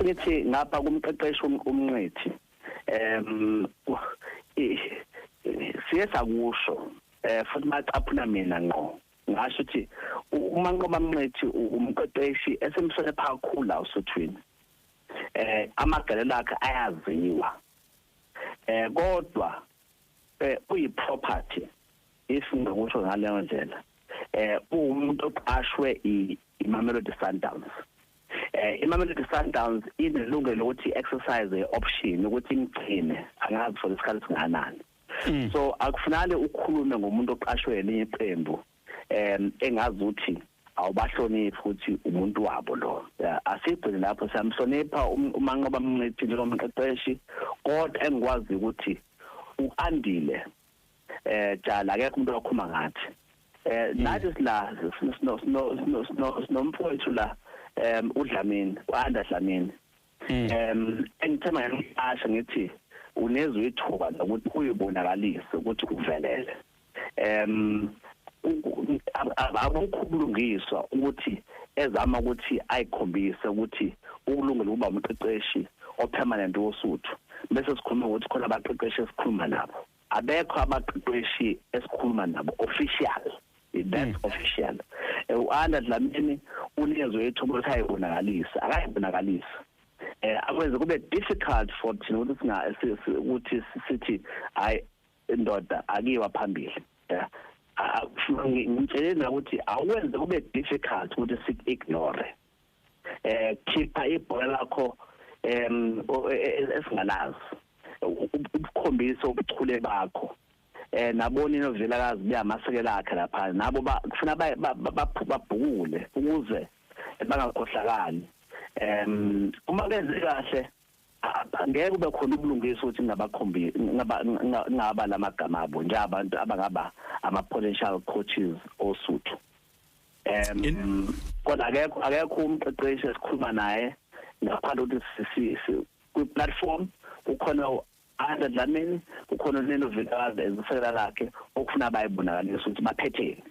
ngithi ngapha kumqeqeshi umnqithi siye sakusho futhi macaphuna mina ngqo ngasho ukuthi uManqoba Mngqithi umqeqeshi esemsole kakhulu la uSothweni amagalelo akhe ayaziwa kodwa uyiproperty isingakusho ngaleyo ndlela umuntu oqashwe iMamelodi Sundowns iMamelodi Sundowns inelungelo lokuthi exercise option ukuthi imgcine angazi for isikhathi singanani so akufanele ukhulume ngomuntu oqashwe elinye iqembu engazi ukuthi awubahloniphi ukuthi umuntu wabo lo asigcine lapho siyamhlonipha uManqoba Mngqithi njengomqeqeshi kodwa engikwazi ukuthi uandile jala akekho umuntu okhuluma ngathi nathi sila sinomfowethu la uDlamini uAnda Dlamini engithema ngiqasha ngithi unezwe ithuba ukuthi uyibonakalise ukuthi kuvelele abukubulungiswa ukuthi ezama ukuthi ayikhombise ukuthi ukulungela ukuba umqeqeshi opermanent wosuthu bese sikhuluma ukuthi khona abaqeqeshi esikhuluma nabo abekho abaqeqeshi esikhuluma nabo official that's official uAnda Dlamini unezwe ithuba ukuthi ayibonakalisa akayibonakalisa akwenze kube difficult for thina ukuthi sithi hayi indoda akiwa phambili ngicela ukuthi awenze kube difficult ukuthi sik-ignore khipha ibhola lakho esingalazi ukukhombisa ubuchule bakho nabona inovelakazi beyamasekela akhe lapha nabo kufuna babhukule ukuze bangakhohlakali uma benze kahle ngeke kube khona ubulungisa ukuthi ngaba lamagama abo nje abantu abangaba ama-potential coaches osuthu kodwa akekho umqeqeshi esikhuluma naye ngaphandle ukuthi kwi-platform kukhona uAnda Dlamini kukhona nenovelakazi ezisekela lakhe okufuna bayibonakalisa ukuthi baphetheni